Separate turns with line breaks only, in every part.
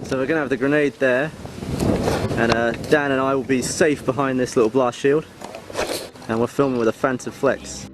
So we're going to have the grenade there, and Dan and I will be safe behind this little blast shield, and we're filming with a Phantom Flex.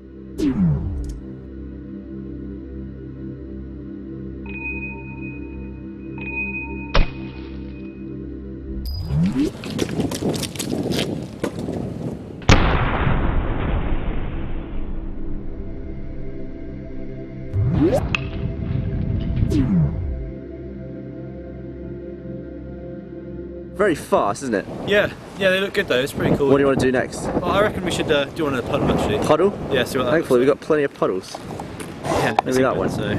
Very fast, isn't it?
Yeah, they look good though, it's pretty cool.
What do you want to do next?
Well, I reckon we should do one in a puddle actually.
Puddle?
Yeah, see what that
Thankfully we've
looks
got plenty of puddles.
like. Yeah,
maybe that one.
So.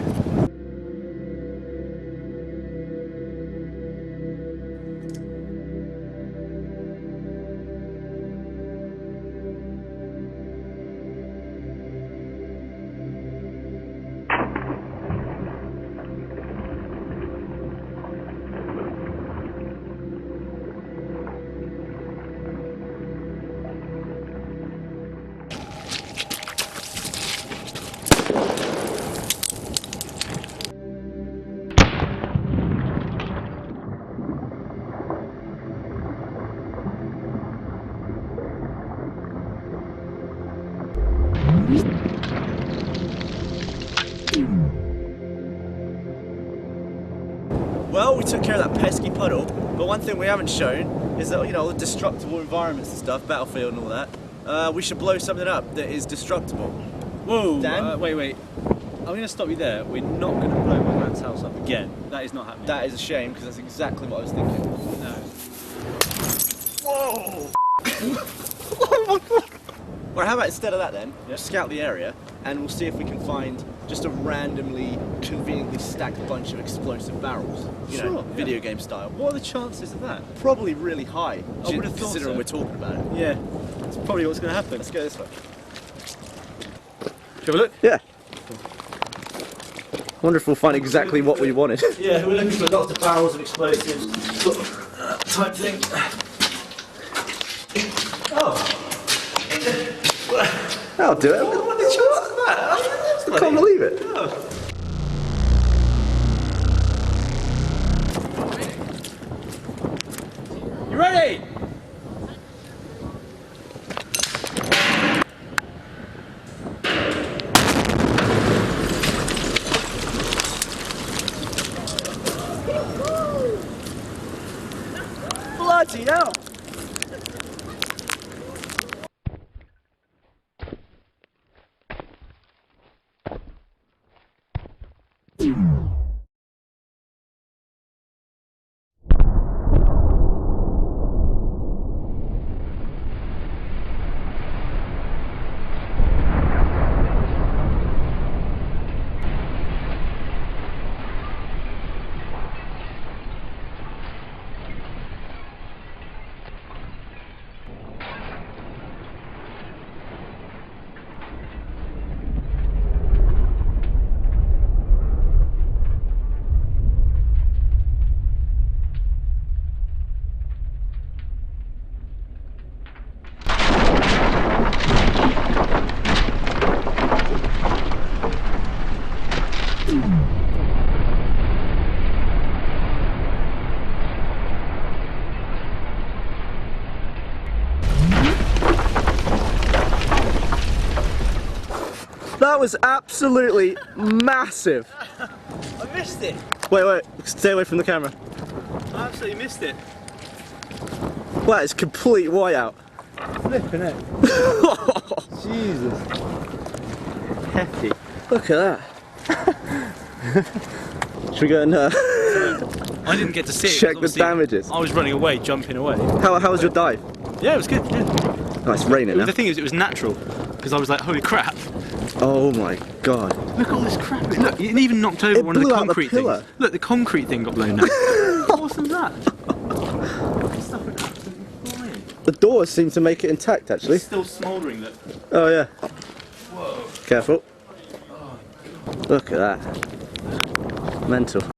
Well, we took care of that pesky puddle, but one thing we haven't shown is that, you know, all the destructible environments and stuff, battlefield and all that, we should blow something up that is destructible.
Whoa!
Dan?
Wait. I'm going to stop you there. We're not going to blow my man's house up again. That is not happening.
That is a shame, because that's exactly what I was thinking.
No.
Whoa! Oh my god! Well, how about instead of that then,
Yeah.
scout the area, and we'll see if we can find just a randomly, conveniently stacked bunch of explosive barrels. You know, video game style.
What are the chances of that?
Probably really high,
I would have thought
considering
so.
we're talking about it.
Yeah, that's probably what's going to happen.
Let's go this way.
Shall we look?
Yeah. Wonder if we'll find exactly what we wanted.
Yeah, we're looking for lots of barrels of explosives, type thing. Oh!
I'll do it.
What are the chances of that?
I can't believe it.
Oh. You ready?
Bloody hell! That was absolutely massive.
I missed it.
Wait, stay away from the camera.
I absolutely missed it.
That is complete whiteout.
Flipping it. Jesus. Hefty.
Look at that. Should we go and
I didn't get to see it.
check the damages?
I was running away, jumping away.
How was your dive?
Yeah, it was good. Yeah.
Oh, it's raining now.
The thing is, it was natural because I was like, holy crap.
Oh my god.
Look at all this crap. Look, it even knocked over one of the
blew out the
concrete
pillar.
things. Look, the concrete thing got blown out. How awesome is that? This stuff went absolutely flying.
The doors seem to make it intact actually.
It's still smouldering, look.
Oh yeah.
Whoa.
Careful. Look at that. Mental.